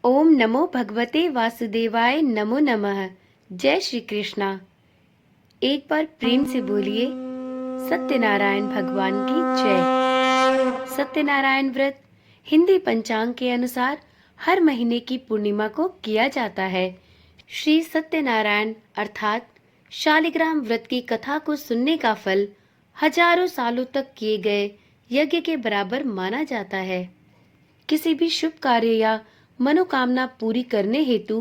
ओम नमो भगवते वासुदेवाय नमो नमः। जय श्री कृष्णा। एक बार प्रेम से बोलिए सत्यनारायण भगवान की जय। सत्यनारायण व्रत हिंदी पंचांग के अनुसार हर महीने की पूर्णिमा को किया जाता है। श्री सत्यनारायण अर्थात शालिग्राम व्रत की कथा को सुनने का फल हजारों सालों तक किए गए यज्ञ के बराबर माना जाता है। किसी भी शुभ कार्य या मनोकामना पूरी करने हेतु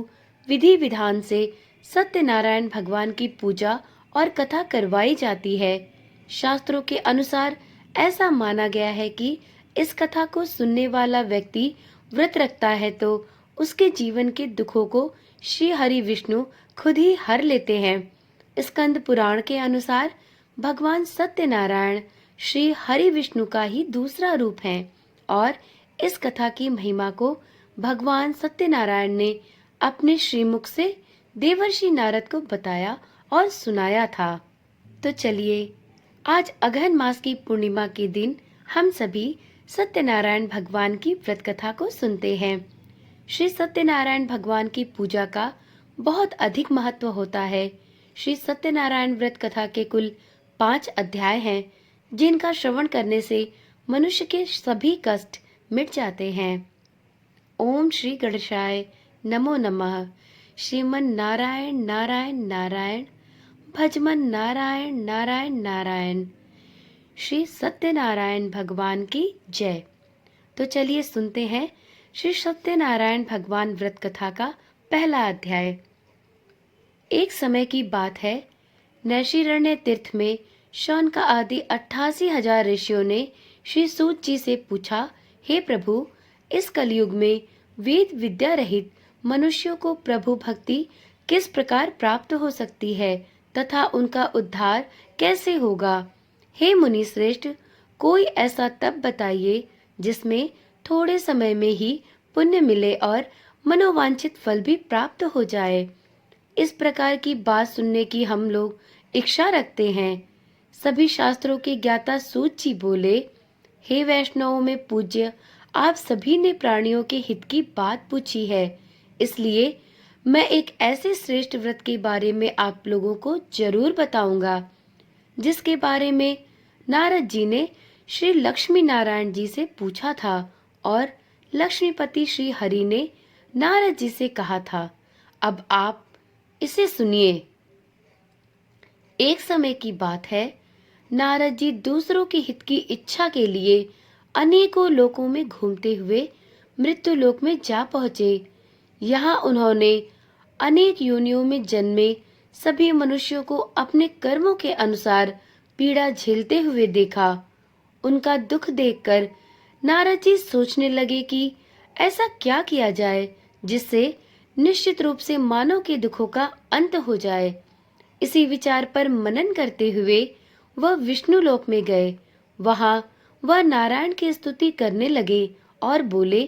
विधि विधान से सत्यनारायण भगवान की पूजा और कथा करवाई जाती है। शास्त्रों के अनुसार ऐसा माना गया है कि इस कथा को सुनने वाला व्यक्ति व्रत रखता है तो उसके जीवन के दुखों को श्री हरि विष्णु खुद ही हर लेते हैं। स्कंद पुराण के अनुसार भगवान सत्यनारायण श्री हरि विष्णु का ही दूसरा रूप है और इस कथा की महिमा को भगवान सत्यनारायण ने अपने श्रीमुख से देवर्षि नारद को बताया और सुनाया था। तो चलिए आज अगहन मास की पूर्णिमा के दिन हम सभी सत्यनारायण भगवान की व्रत कथा को सुनते हैं। श्री सत्यनारायण भगवान की पूजा का बहुत अधिक महत्व होता है। श्री सत्यनारायण व्रत कथा के कुल 5 अध्याय हैं, जिनका श्रवण करने से मनुष्य के सभी कष्ट मिट जाते हैं। ओम श्री गणेशाय नमो नमः। श्रीमन नारायण नारायण नारायण, भजमन नारायण नारायण नारायण। श्री सत्यनारायण भगवान की जय। तो चलिए सुनते हैं श्री सत्यनारायण भगवान व्रत कथा का पहला अध्याय। एक समय की बात है, नैशिरण्य तीर्थ में शौनका आदि 88,000 ऋषियों ने श्री सूत जी से पूछा, हे प्रभु, इस कलयुग में वेद विद्या रहित मनुष्यों को प्रभु भक्ति किस प्रकार प्राप्त हो सकती है तथा उनका उद्धार कैसे होगा। हे मुनि श्रेष्ठ, कोई ऐसा तप बताइए जिसमें थोड़े समय में ही पुण्य मिले और मनोवांछित फल भी प्राप्त हो जाए। इस प्रकार की बात सुनने की हम लोग इच्छा रखते हैं। सभी शास्त्रों के ज्ञाता सूत जी बोले, हे वैष्णवों में पूज्य, आप सभी ने प्राणियों के हित की बात पूछी है, इसलिए मैं एक ऐसे श्रेष्ठ व्रत के बारे में आप लोगों को जरूर बताऊंगा, जिसके बारे में नारद जी ने श्री लक्ष्मी नारायण जी से पूछा था और लक्ष्मीपति श्री हरि ने नारद जी से कहा था। अब आप इसे सुनिए। एक समय की बात है, नारद जी दूसरों के हित की इच्छा के लिए अनेकों लोकों में घूमते हुए मृत्यु लोक में जा पहुंचे। यहाँ उन्होंने अनेक योनियों में जन्मे सभी मनुष्यों को अपने कर्मों के अनुसार पीड़ा झेलते हुए देखा। उनका दुख देखकर नारद जी सोचने लगे कि ऐसा क्या किया जाए जिससे निश्चित रूप से मानव के दुखों का अंत हो जाए। इसी विचार पर मनन करते हुए वह विष्णु लोक में गए। वहां वह नारायण की स्तुति करने लगे और बोले,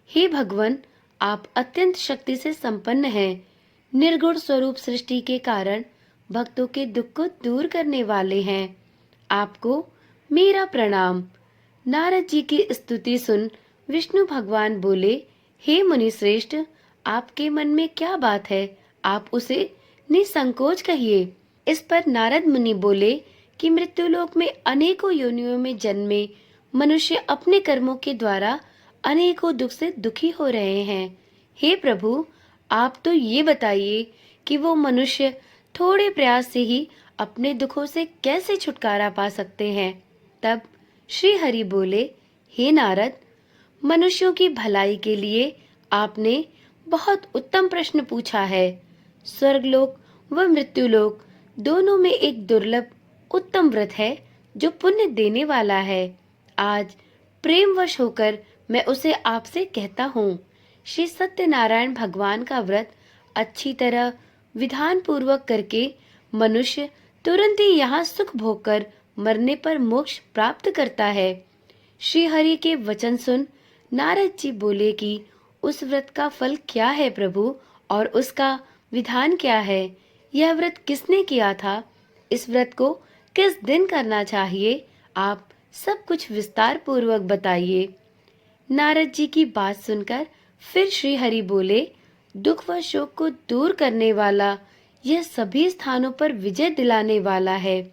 हे भगवान, आप अत्यंत शक्ति से संपन्न हैं। निर्गुण स्वरूप सृष्टि के कारण भक्तों के दुख को दूर करने वाले हैं। आपको मेरा प्रणाम। नारद जी की स्तुति सुन विष्णु भगवान बोले, हे मुनि श्रेष्ठ, आपके मन में क्या बात है, आप उसे निसंकोच कहिए। इस पर नारद मुनि बोले कि मृत्युलोक में अनेकों योनियों में जन्मे मनुष्य अपने कर्मों के द्वारा अनेकों दुख से दुखी हो रहे हैं। हे प्रभु, आप तो ये बताइए कि वो मनुष्य थोड़े प्रयास से ही अपने दुखों से कैसे छुटकारा पा सकते हैं। तब श्री हरि बोले, हे नारद, मनुष्यों की भलाई के लिए आपने बहुत उत्तम प्रश्न पूछा है। स्वर्गलोक व मृत्युलोक दोनों में एक दुर्लभ उत्तम व्रत है जो पुण्य देने वाला है। आज प्रेमवश होकर मैं उसे आपसे कहता हूँ। श्री सत्यनारायण भगवान का व्रत अच्छी तरह विधान पूर्वक करके मनुष्य तुरंत ही यहाँ सुख भोग कर मरने पर मोक्ष प्राप्त करता है। श्री हरि के वचन सुन नारद जी बोले कि उस व्रत का फल क्या है प्रभु, और उसका विधान क्या है। यह व्रत किसने किया था, इस व्रत को किस दिन करना चाहिए, आप सब कुछ विस्तार पूर्वक बताइए। नारद जी की बात सुनकर फिर श्री हरि बोले, दुख व शोक को दूर करने वाला, यह सभी स्थानों पर विजय दिलाने वाला है।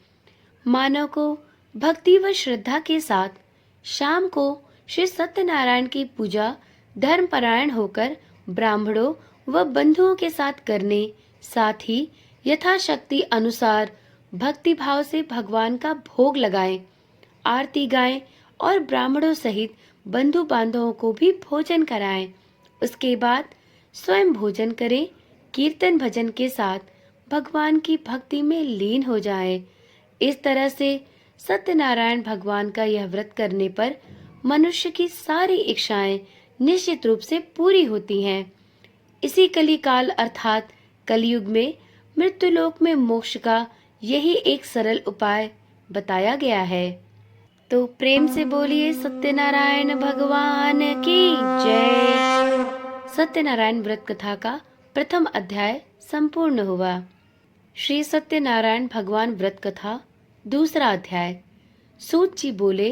मानव को भक्ति व श्रद्धा के साथ शाम को श्री सत्यनारायण की पूजा धर्मपरायण होकर ब्राह्मणों व बंधुओं के साथ करने, साथ ही यथाशक्ति अनुसार भक्ति भाव से भगवान का भोग लगाएं, आरती गाएं और ब्राह्मणों सहित बंधु बांधवों को भी भोजन कराएं। उसके बाद स्वयं भोजन करें, कीर्तन भजन के साथ भगवान की भक्ति में लीन हो जाएं। इस तरह से सत्यनारायण भगवान का यह व्रत करने पर मनुष्य की सारी इच्छाएं निश्चित रूप से पूरी होती हैं। इसी कलिकाल अर्थात कलयुग में मृत्युलोक में मोक्ष का यही एक सरल उपाय बताया गया है। तो प्रेम से बोलिए सत्यनारायण भगवान की जय। सत्यनारायण व्रत कथा का प्रथम अध्याय संपूर्ण हुआ। श्री सत्यनारायण भगवान व्रत कथा दूसरा अध्याय। सूत जी बोले,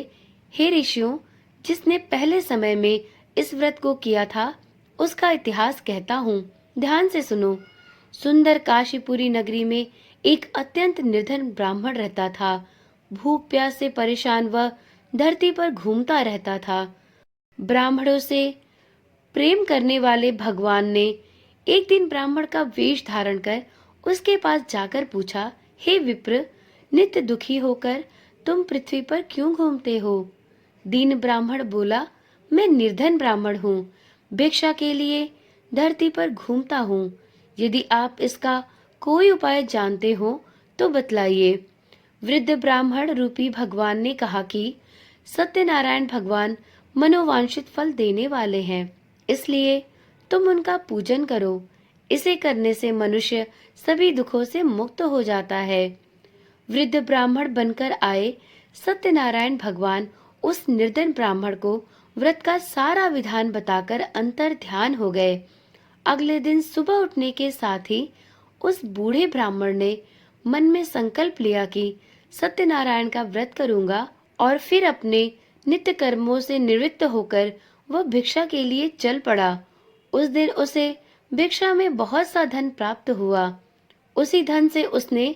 हे ऋषियों, जिसने पहले समय में इस व्रत को किया था उसका इतिहास कहता हूँ, ध्यान से सुनो। सुंदर काशीपुरी नगरी में एक अत्यंत निर्धन ब्राह्मण रहता था। भूख प्यास से परेशान वह धरती पर घूमता रहता था। ब्राह्मणों से प्रेम करने वाले भगवान ने एक दिन ब्राह्मण का वेश धारण कर उसके पास जाकर पूछा, हे विप्र, नित्य दुखी होकर तुम पृथ्वी पर क्यों घूमते हो? दीन ब्राह्मण बोला, मैं निर्धन ब्राह्मण हूँ, भिक्षा के लिए धरती पर घूमता हूँ। यदि आप इसका कोई उपाय जानते हो तो बतलाइए। वृद्ध ब्राह्मण रूपी भगवान ने कहा कि सत्यनारायण भगवान मनोवांछित फल देने वाले हैं, इसलिए तुम उनका पूजन करो। इसे करने से मनुष्य सभी दुखों से मुक्त हो जाता है। वृद्ध ब्राह्मण बनकर आए सत्यनारायण भगवान उस निर्धन ब्राह्मण को व्रत का सारा विधान बताकर अंतर ध्यान हो गए। अगले दिन सुबह उठने के साथ ही उस बूढ़े ब्राह्मण ने मन में संकल्प लिया कि सत्यनारायण का व्रत करूंगा और फिर अपने नित्य कर्मों से निवृत्त होकर वह भिक्षा के लिए चल पड़ा। उस दिन उसे भिक्षा में बहुत सा धन प्राप्त हुआ। उसी धन से उसने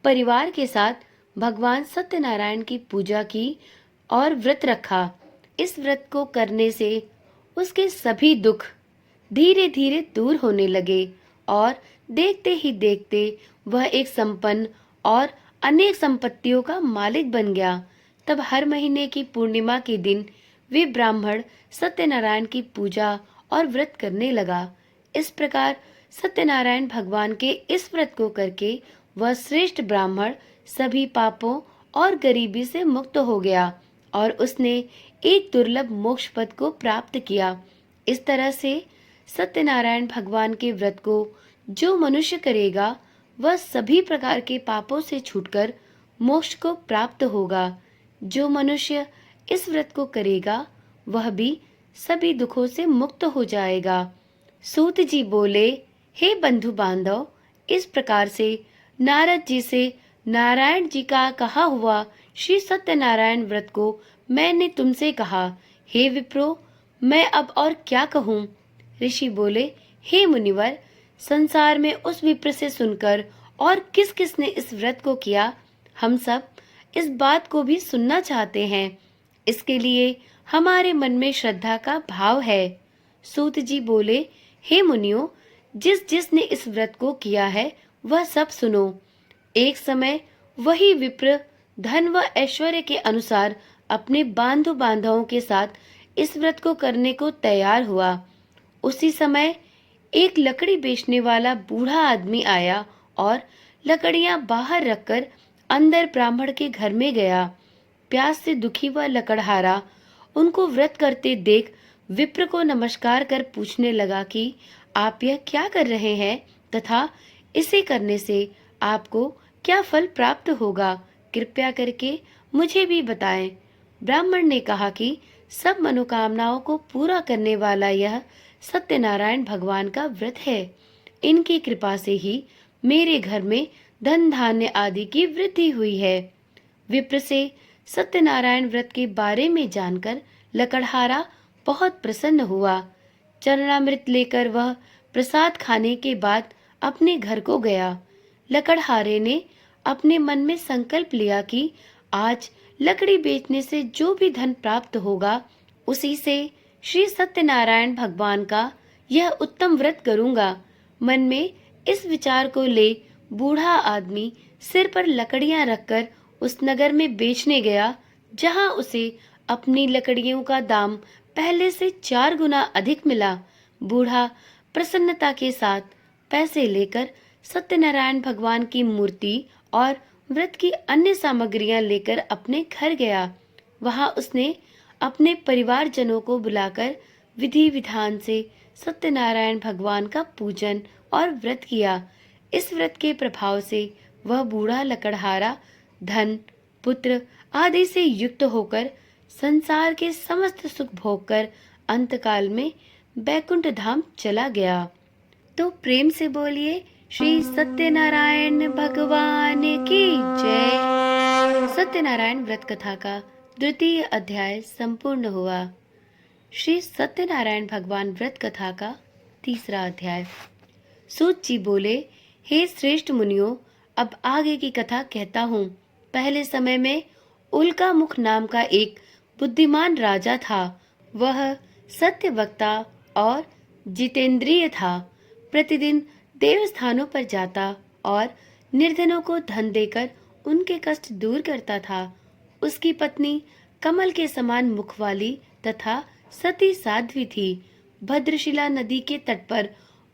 परिवार के साथ भगवान सत्यनारायण की पूजा की और व्रत रखा। इस व्रत को करने से उसके सभी दुख धीरे धीरे दूर होने लगे और देखते ही देखते वह एक संपन्न और अनेक संपत्तियों का मालिक बन गया। तब हर महीने की पूर्णिमा के दिन वे ब्राह्मण सत्यनारायण की पूजा और व्रत करने लगा। इस प्रकार सत्यनारायण भगवान के इस व्रत को करके वह श्रेष्ठ ब्राह्मण सभी पापों और गरीबी से मुक्त हो गया और उसने एक दुर्लभ मोक्ष पद को प्राप्त किया। इस तरह से सत्यनारायण भगवान के व्रत को जो मनुष्य करेगा वह सभी प्रकार के पापों से छूटकर मोक्ष को प्राप्त होगा। जो मनुष्य इस व्रत को करेगा वह भी सभी दुखों से मुक्त हो जाएगा। सूत जी बोले, हे बंधु बांधव, इस प्रकार से नारद जी से नारायण जी का कहा हुआ श्री सत्यनारायण व्रत को मैंने तुमसे कहा। हे विप्रो, मैं अब और क्या कहूँ? ऋषि बोले, हे मुनिवर, संसार में उस विप्र से सुनकर और किस किस ने इस व्रत को किया, हम सब इस बात को भी सुनना चाहते हैं। इसके लिए हमारे मन में श्रद्धा का भाव है। सूत जी बोले, हे मुनियों, जिस जिसने इस व्रत को किया है वह सब सुनो। एक समय वही विप्र धन व ऐश्वर्य के अनुसार अपने बांधु बांधवों के साथ इस व्रत को करने को तैयार हुआ। उसी समय एक लकड़ी बेचने वाला बूढ़ा आदमी आया और लकड़ियां बाहर रखकर अंदर ब्राह्मण के घर में गया। प्यास से दुखी वह लकड़हारा उनको व्रत करते देख विप्र को नमस्कार कर पूछने लगा कि आप यह क्या कर रहे हैं तथा इसे करने से आपको क्या फल प्राप्त होगा, कृपया करके मुझे भी बताएं। ब्राह्मण ने कहा कि सब मनोकामनाओं को पूरा करने वाला यह सत्यनारायण भगवान का व्रत है। इनकी कृपा से ही मेरे घर में धन धान्य आदि की वृद्धि हुई है। विप्र से सत्यनारायण व्रत के बारे में जानकर लकड़हारा बहुत प्रसन्न हुआ। चरणामृत लेकर वह प्रसाद खाने के बाद अपने घर को गया। लकड़हारे ने अपने मन में संकल्प लिया कि आज लकड़ी बेचने से जो भी धन प्राप्त होगा उसी से श्री सत्यनारायण भगवान का यह उत्तम व्रत करूंगा। मन में इस विचार को ले बूढ़ा आदमी सिर पर लकड़ियां रखकर उस नगर में बेचने गया, जहां उसे अपनी लकड़ियों का दाम पहले से 4 गुना अधिक मिला। बूढ़ा प्रसन्नता के साथ पैसे लेकर सत्यनारायण भगवान की मूर्ति और व्रत की अन्य सामग्रियां लेकर अपने घर गया। वहां उसने अपने परिवारजनों को बुलाकर विधि विधान से सत्यनारायण भगवान का पूजन और व्रत किया। इस व्रत के प्रभाव से वह बूढ़ा लकड़हारा धन, पुत्र आदि से युक्त होकर संसार के समस्त सुख भोगकर अंतकाल में बैकुंठ धाम चला गया। तो प्रेम से बोलिए श्री सत्यनारायण भगवान की जय। सत्यनारायण व्रत कथा का द्वितीय अध्याय संपूर्ण हुआ। श्री सत्यनारायण भगवान व्रत कथा का तीसरा अध्याय। सूत जी बोले, हे श्रेष्ठ मुनियों, अब आगे की कथा कहता हूँ। पहले समय में उल्का मुख नाम का एक बुद्धिमान राजा था। वह सत्यवक्ता और जितेंद्रिय था। प्रतिदिन देवस्थानों पर जाता और निर्धनों को धन देकर उनके कष्ट दूर करता था। उसकी पत्नी कमल के समान मुख वाली तथा सती साध्वी थी। भद्रशिला नदी के तट पर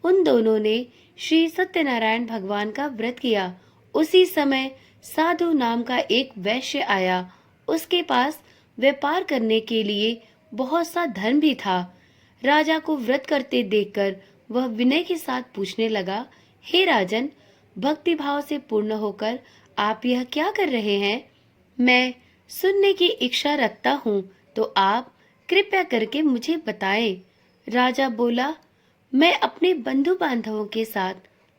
उन दोनों ने श्री सत्यनारायण भगवान का व्रत किया। उसी समय साधु नाम का एक वैश्य आया। उसके पास व्यापार करने के लिए बहुत सा धन भी था। राजा को व्रत करते देखकर वह विनय के साथ पूछने लगा, हे राजन, भक्ति भाव से पूर्ण होकर आप यह क्या कर रहे हैं? मैं सुनने की इच्छा रखता हूँ, तो आप कृपया करके मुझे बताएं। राजा बोला, मैं अपने बंधु बांधवों के साथ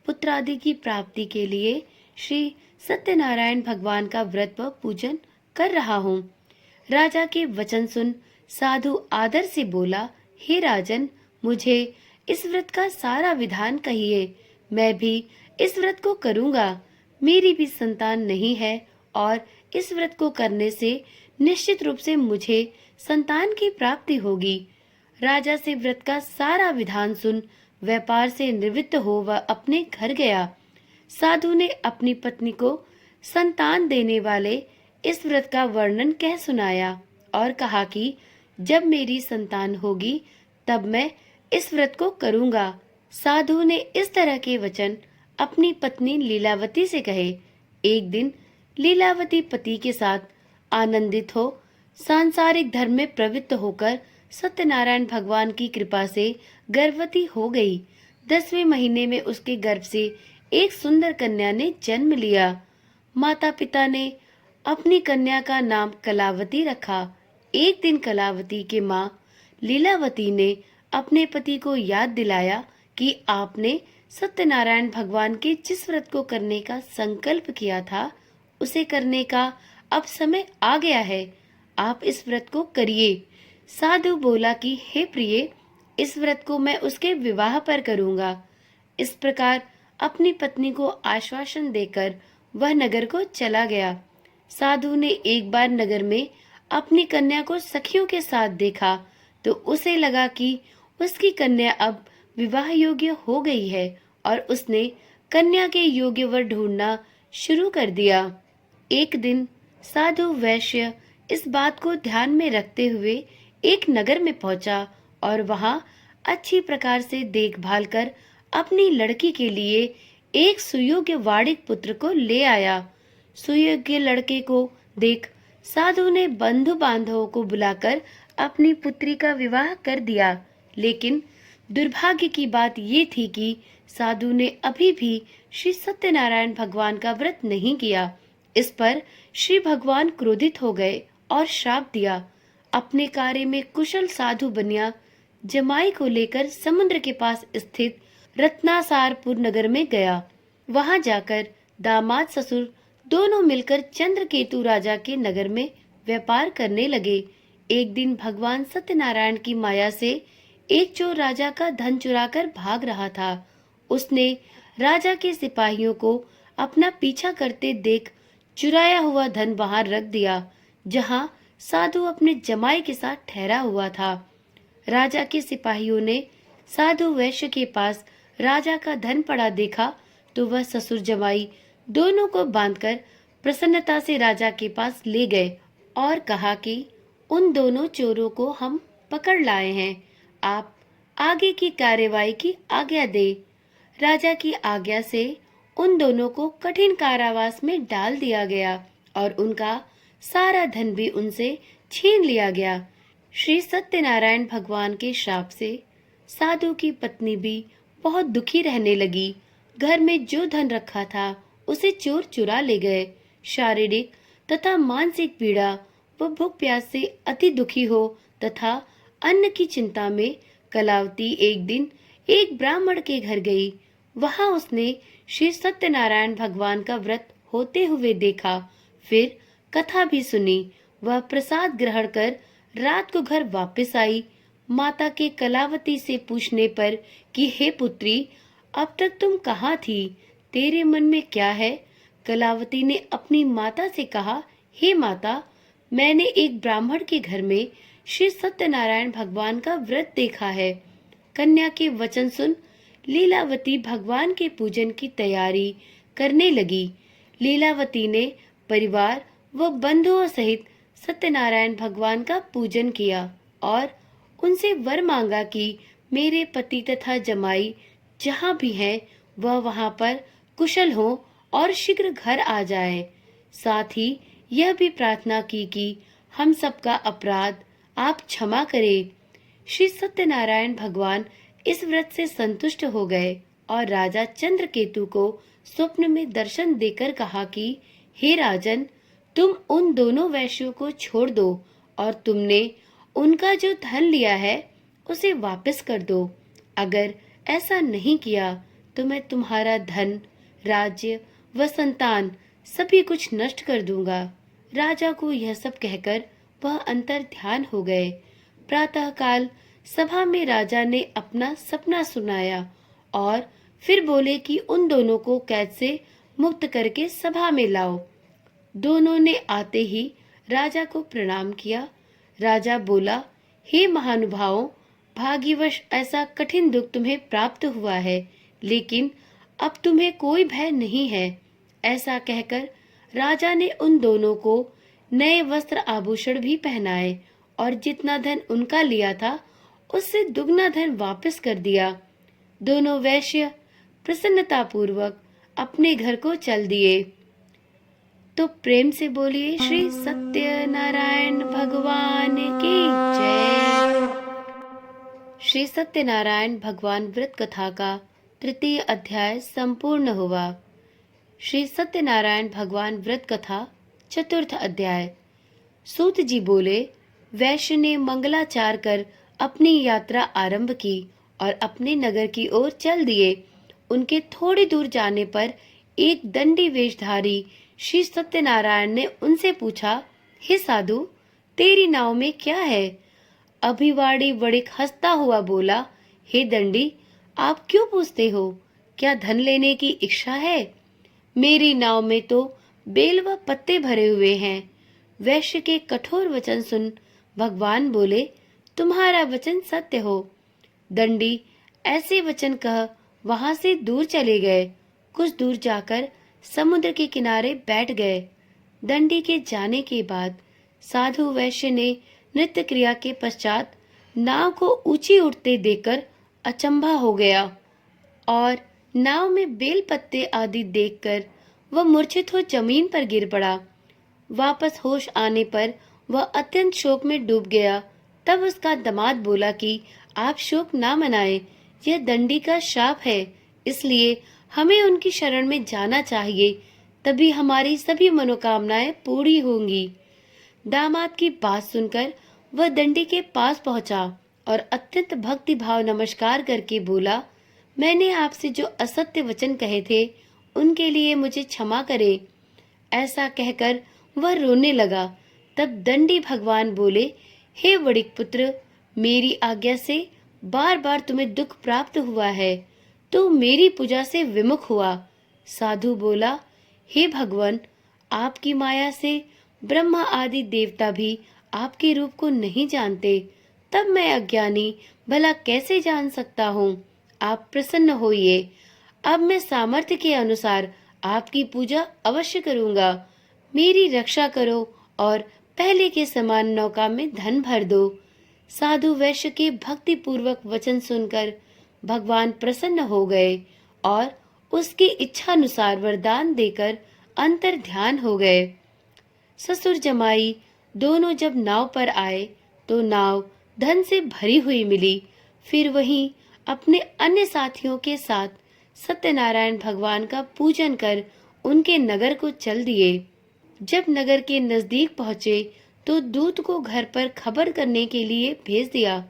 पुत्र आदि की प्राप्ति के लिए श्री सत्यनारायण भगवान का व्रत व पूजन कर रहा हूँ। राजा के वचन सुन साधु आदर से बोला, हे राजन, मुझे इस व्रत का सारा विधान कहिए। मैं भी इस व्रत को करूँगा। मेरी भी संतान नहीं है और इस व्रत को करने से निश्चित रूप से मुझे संतान की प्राप्ति होगी। राजा से व्रत का सारा विधान सुन व्यापार से निवृत्त हो वह अपने घर गया। साधु ने अपनी पत्नी को संतान देने वाले इस व्रत का वर्णन कह सुनाया और कहा कि जब मेरी संतान होगी तब मैं इस व्रत को करूंगा। साधु ने इस तरह के वचन अपनी पत्नी लीलावती से कहे। एक दिन लीलावती पति के साथ आनंदित हो सांसारिक धर्म में प्रवृत्त होकर सत्यनारायण भगवान की कृपा से गर्भवती हो गई। 10वें महीने में उसके गर्भ से एक सुंदर कन्या ने जन्म लिया। माता पिता ने अपनी कन्या का नाम कलावती रखा। एक दिन कलावती के माँ लीलावती ने अपने पति को याद दिलाया कि आपने सत्यनारायण भगवान के जिस व्रत को करने का संकल्प किया था उसे करने का अब समय आ गया है। आप इस व्रत को करिए। साधु बोला कि हे प्रिय, इस व्रत को मैं उसके विवाह पर करूंगा। इस प्रकार अपनी पत्नी को आश्वासन देकर वह नगर को चला गया। साधु ने एक बार नगर में अपनी कन्या को सखियों के साथ देखा तो उसे लगा कि उसकी कन्या अब विवाह योग्य हो गई है और उसने कन्या के योग्य वर ढूंढना शुरू कर दिया। एक दिन साधु वैश्य इस बात को ध्यान में रखते हुए एक नगर में पहुंचा और वहां अच्छी प्रकार से देखभाल कर अपनी लड़की के लिए एक सुयोग्य वाणिक पुत्र को ले आया। सुयोग्य लड़के को देख साधु ने बंधु बांधवों को बुलाकर अपनी पुत्री का विवाह कर दिया। लेकिन दुर्भाग्य की बात ये थी कि साधु ने अभी भी श्री सत्यनारायण भगवान का व्रत नहीं किया। इस पर श्री भगवान क्रोधित हो गए और श्राप दिया। अपने कार्य में कुशल साधु बनिया जमाई को लेकर समुद्र के पास स्थित रत्नासारपुर नगर में गया। वहां जाकर दामाद ससुर दोनों मिलकर चंद्रकेतु राजा के नगर में व्यापार करने लगे। एक दिन भगवान सत्यनारायण की माया से एक चोर राजा का धन चुराकर भाग रहा था। उसने राजा के सिपाहियों को अपना पीछा करते देख चुराया हुआ धन वहां रख दिया, जहां साधु अपने जमाई के साथ ठहरा हुआ था। राजा के सिपाहियों ने साधु वैश्य के पास राजा का धन पड़ा देखा तो वह ससुर जमाई दोनों को बांधकर प्रसन्नता से राजा के पास ले गए और कहा कि उन दोनों चोरों को हम पकड़ लाए हैं, आप आगे की कार्यवाही की आज्ञा दे। राजा की आज्ञा से उन दोनों को कठिन कारावास में डाल दिया गया और उनका सारा धन भी उनसे छीन लिया गया। श्री सत्यनारायण भगवान के श्राप से साधु की पत्नी भी बहुत दुखी रहने लगी। घर में जो धन रखा था उसे चोर चुरा ले गए। शारीरिक तथा मानसिक पीड़ा व भूख प्यास से अति दुखी हो तथा अन्न की चिंता में कलावती एक दिन एक ब्राह्मण के घर गई। वहां उसने श्री सत्यनारायण भगवान का व्रत होते हुए देखा, फिर कथा भी सुनी। वह प्रसाद ग्रहण कर रात को घर वापस आई। माता के कलावती से पूछने पर कि हे पुत्री, अब तक तुम कहाँ थी, तेरे मन में क्या है? कलावती ने अपनी माता से कहा, हे माता, मैंने एक ब्राह्मण के घर में श्री सत्यनारायण भगवान का व्रत देखा है। कन्या के वचन सुन लीलावती भगवान के पूजन की तैयारी करने लगी। लीलावती ने परिवार व बंधुओं सहित सत्यनारायण भगवान का पूजन किया और उनसे वर मांगा कि मेरे पति तथा जमाई जहाँ भी हैं वह वहाँ पर कुशल हो और शीघ्र घर आ जाए। साथ ही यह भी प्रार्थना की कि हम सबका अपराध आप क्षमा करें। श्री सत्यनारायण भगवान इस व्रत से संतुष्ट हो गए और राजा चंद्रकेतु को स्वप्न में दर्शन देकर कहा कि हे राजन, तुम उन दोनों वैश्यों को छोड़ दो और तुमने उनका जो धन लिया है उसे वापस कर दो। अगर ऐसा नहीं किया तो मैं तुम्हारा धन, राज्य व संतान सभी कुछ नष्ट कर दूंगा। राजा को यह सब कहकर वह अंतर ध्यान हो गए। प्रातःकाल सभा में राजा ने अपना सपना सुनाया और फिर बोले कि उन दोनों को कैद से मुक्त करके सभा में लाओ। दोनों ने आते ही राजा को प्रणाम किया। राजा बोला, हे महानुभावों, भाग्यवश ऐसा कठिन दुख तुम्हें प्राप्त हुआ है, लेकिन अब तुम्हें कोई भय नहीं है। ऐसा कहकर राजा ने उन दोनों को नए वस्त्र आभूषण भी पहनाए और जितना धन उनका लिया था उससे दुगना धन वापस कर दिया। दोनों वैश्य प्रसन्नता पूर्वक अपने घर को चल दिए। तो प्रेम से बोलिए श्री सत्यनारायण भगवान की जय। श्री सत्यनारायण भगवान व्रत कथा का तृतीय अध्याय संपूर्ण हुआ। श्री सत्यनारायण भगवान व्रत कथा चतुर्थ अध्याय। सूत जी बोले, वैश्य ने मंगलाचार कर अपनी यात्रा आरंभ की और अपने नगर की ओर चल दिए। उनके थोड़ी दूर जाने पर एक दंडी वेशधारी श्री सत्यनारायण ने उनसे पूछा, हे साधु, तेरी नाव में क्या है? अभिवाड़ी वणिक हंसता हुआ बोला, हे दंडी, आप क्यों पूछते हो? क्या धन लेने की इच्छा है? मेरी नाव में तो बेल व पत्ते भरे हुए हैं। वैश्य के कठोर वचन सुन भगवान बोले, तुम्हारा वचन सत्य हो। दंडी ऐसे वचन कह वहां से दूर चले गए। कुछ दूर जाकर समुद्र के किनारे बैठ गए। दंडी के जाने के बाद साधु वैश्य ने नृत्य क्रिया के पश्चात नाव को ऊंची उठते देखकर अचंभा हो गया और नाव में बेल पत्ते आदि देखकर वह मूर्छित हो जमीन पर गिर पड़ा। वापस होश आने पर वह अत्यंत शोक में डूब गया। तब उसका दामाद बोला कि आप शोक ना मनाएं, यह दंडी का शाप है, इसलिए हमें उनकी शरण में जाना चाहिए, तभी हमारी सभी मनोकामनाएं पूरी होंगी। दामाद की बात सुनकर वह दंडी के पास पहुंचा और अत्यंत भक्ति भाव नमस्कार करके बोला, मैंने आपसे जो असत्य वचन कहे थे उनके लिए मुझे क्षमा करे। ऐसा कहकर वह रोने लगा। तब दंडी भगवान बोले, हे वणिक पुत्र, मेरी आज्ञा से बार बार तुम्हें दुख प्राप्त हुआ है, तो मेरी पूजा से विमुख हुआ। साधु बोला, हे भगवान, आपकी माया से ब्रह्मा आदि देवता भी आपके रूप को नहीं जानते, तब मैं अज्ञानी भला कैसे जान सकता हूँ। आप प्रसन्न होइए। अब मैं सामर्थ्य के अनुसार आपकी पूजा अवश्य करूँगा। मेरी रक्षा करो और पहले के समान नौका में धन भर दो। साधु वैश्य के भक्ति पूर्वक वचन सुनकर भगवान प्रसन्न हो गए और उसकी इच्छानुसार वरदान देकर अंतर ध्यान हो गए। ससुर जमाई दोनों जब नाव पर आए तो नाव धन से भरी हुई मिली। फिर वहीं अपने अन्य साथियों के साथ सत्यनारायण भगवान का पूजन कर उनके नगर को चल दिए। जब नगर के नजदीक पहुंचे तो दूत को घर पर खबर करने के लिए भेज दिया।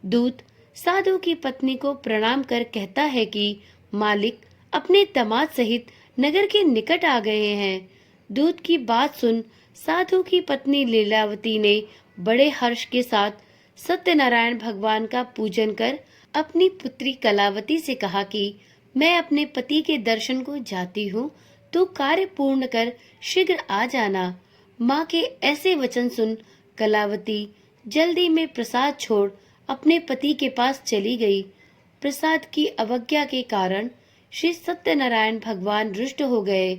दूत साधु की पत्नी को प्रणाम कर कहता है कि मालिक अपने दामाद सहित नगर के निकट आ गए हैं। दूत की बात सुन साधु की पत्नी लीलावती ने बड़े हर्ष के साथ सत्यनारायण भगवान का पूजन कर अपनी पुत्री कलावती से कहा कि मैं अपने पति के दर्शन को जाती हूँ, तू कार्य पूर्ण कर शीघ्र आ जाना। माँ के ऐसे वचन सुन कलावती जल्दी में प्रसाद छोड़ अपने पति के पास चली गई। प्रसाद की अवज्ञा के कारण श्री सत्यनारायण भगवान रुष्ट हो गए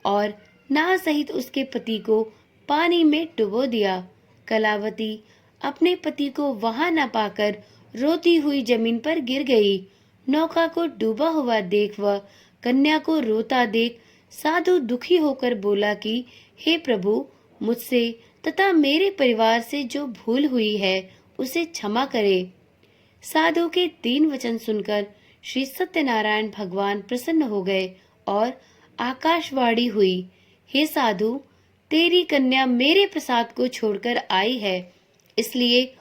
और नाव सहित उसके पति को पानी में डुबो दिया। कलावती अपने पति को वहां न पाकर रोती हुई जमीन पर गिर गई। नौका को डूबा हुआ देख वह कन्या को रोता देख साधु दुखी होकर बोला कि हे प्रभु, मुझसे तथा मेरे परिवार से जो भूल हुई है उसे क्षमा करे। साधु के 3 वचन सुनकर श्री सत्यनारायण भगवान प्रसन्न हो गए और आकाशवाणी हुई, हे साधु, तेरी कन्या मेरे प्रसाद को छोड़कर आई है, इसलिए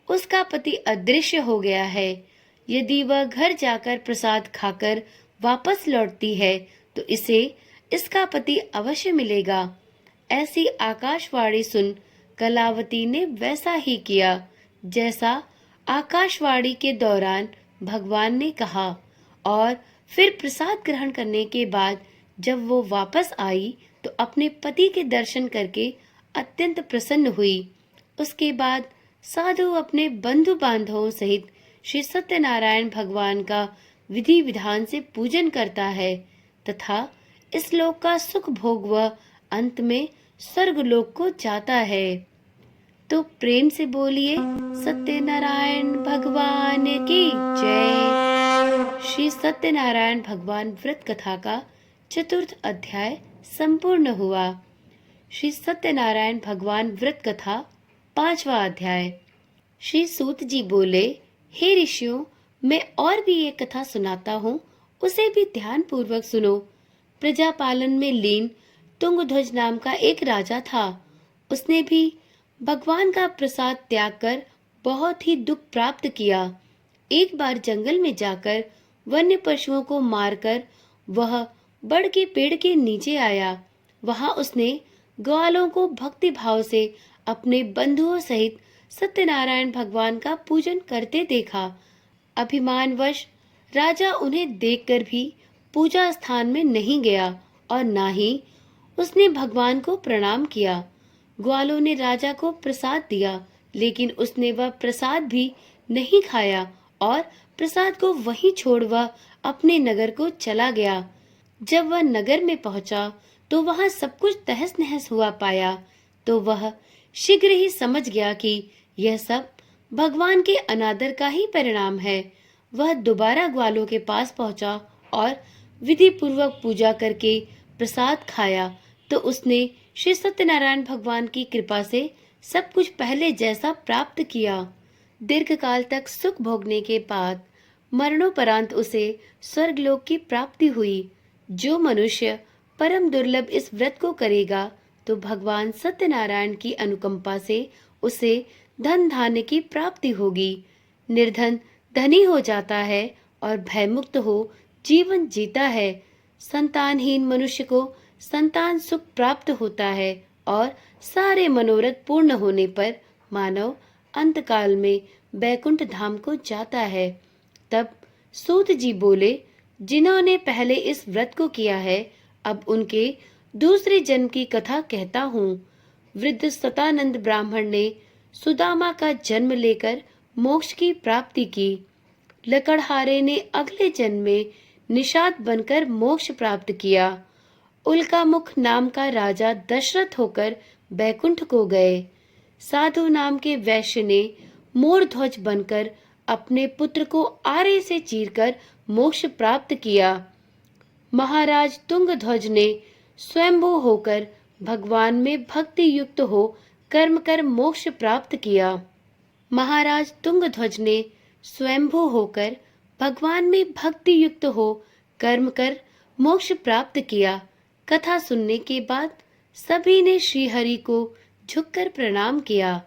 उसका पति अदृश्य हो गया है। यदि वह घर जाकर प्रसाद खाकर वापस लौटती है तो इसे इसका पति अवश्य मिलेगा। ऐसी आकाशवाणी सुन कलावती ने वैसा ही किया जैसा आकाशवाणी के दौरान भगवान ने कहा और फिर प्रसाद ग्रहण करने के बाद जब वो वापस आई तो अपने पति के दर्शन करके अत्यंत प्रसन्न हुई। उसके बाद साधु अपने बंधु बांधवों सहित श्री सत्यनारायण भगवान का विधि विधान से पूजन करता है तथा इस लोक का सुख भोग वह अंत में स्वर्ग लोक को जाता है। तो प्रेम से बोलिए सत्यनारायण भगवान की जय। श्री सत्यनारायण भगवान व्रत कथा का 4th अध्याय संपूर्ण हुआ। श्री सत्यनारायण भगवान व्रत कथा 5वां अध्याय। श्री सूत जी बोले, हे ऋषियों, मैं और भी एक कथा सुनाता हूँ, उसे भी ध्यान पूर्वक सुनो। प्रजा पालन में लीन तुंगध्वज नाम का एक राजा था। उसने भी भगवान का प्रसाद त्याग कर बहुत ही दुख प्राप्त किया। एक बार जंगल में जाकर वन्य पशुओं को मारकर वह बड़ के पेड़ के नीचे आया। वहां उसने ग्वालों को भक्ति भाव से अपने बंधुओं सहित सत्यनारायण भगवान का पूजन करते देखा। अभिमानवश राजा उन्हें देखकर भी पूजा स्थान में नहीं गया और ना ही उसने भगवान को प्रणाम किया। ग्वालों ने राजा को प्रसाद दिया, लेकिन उसने वह प्रसाद भी नहीं खाया और प्रसाद को वहीं छोड़ वह अपने नगर को चला गया। जब वह नगर में पहुंचा तो वहां सब कुछ तहस नहस हुआ पाया तो वह शीघ्र ही समझ गया कि यह सब भगवान के अनादर का ही परिणाम है। वह दोबारा ग्वालों के पास पहुंचा और विधि पूर्वक पूजा करके प्रसाद खाया तो उसने श्री सत्यनारायण भगवान की कृपा से सब कुछ पहले जैसा प्राप्त किया। दीर्घ काल तक सुख भोगने के बाद मरणोपरांत उसे स्वर्गलोक की प्राप्ति हुई। जो मनुष्य परम दुर्लभ इस व्रत को करेगा तो भगवान सत्यनारायण की अनुकंपा से उसे धन धान्य की प्राप्ति होगी। निर्धन धनी हो जाता है और भयमुक्त हो जीवन जीता है। संतानहीन मनुष्य को संतान सुख प्राप्त होता है और सारे मनोरथ पूर्ण होने पर मानव अंतकाल में बैकुंठ धाम को जाता है। तब सूत जी बोले, जिन्होंने पहले इस व्रत को किया है, अब उनके दूसरे जन्म की कथा कहता हूँ। वृद्ध सतानंद ब्राह्मण ने सुदामा का जन्म लेकर मोक्ष की प्राप्ति की। लकड़हारे ने अगले जन्म में निषाद बनकर मोक्ष प्राप्त किया। उल्कामुख नाम का राजा दशरथ होकर बैकुंठ को गए। साधु नाम के वैश्य ने मोर ध्वज बनकर अपने पुत्र को आरे से चीरकर मोक्ष प्राप्त किया। महाराज तुंगध्वज ने स्वयंभू होकर भगवान में भक्ति युक्त हो कर्म कर मोक्ष प्राप्त किया। महाराज तुंगध्वज ने स्वयंभू होकर भगवान में भक्ति युक्त हो कर्म कर मोक्ष प्राप्त किया। कथा सुनने के बाद सभी ने श्री हरि को झुककर प्रणाम किया।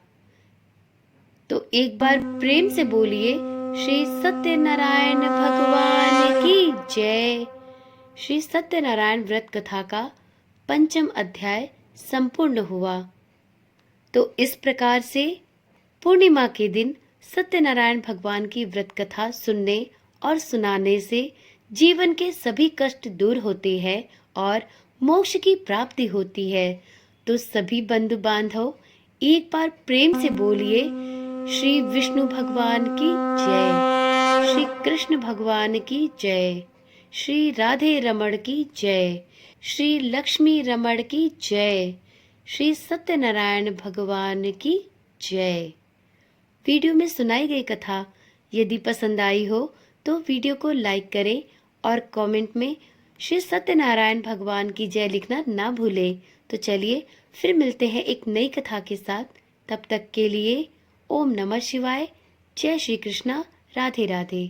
तो एक बार प्रेम से बोलिए, श्री सत्यनारायण भगवान की जय। श्री सत्यनारायण व्रत कथा का 5वां अध्याय संपूर्ण हुआ। तो इस प्रकार से पूर्णिमा के दिन सत्यनारायण भगवान की व्रत कथा सुनने और सुनाने से जीवन के सभी कष्ट दूर होते हैं और मोक्ष की प्राप्ति होती है। तो सभी बंधु बांधव एक बार प्रेम से बोलिए, श्री विष्णु भगवान की जय, श्री कृष्ण भगवान की जय, श्री राधे रमण की जय, श्री लक्ष्मी रमण की जय, श्री सत्यनारायण भगवान की जय। वीडियो में सुनाई गई कथा यदि पसंद आई हो तो वीडियो को लाइक करें और कमेंट में श्री सत्यनारायण भगवान की जय लिखना ना भूलें। तो चलिए फिर मिलते हैं एक नई कथा के साथ। तब तक के लिए ओम नमः शिवाय। जय श्री कृष्णा। राधे राधे।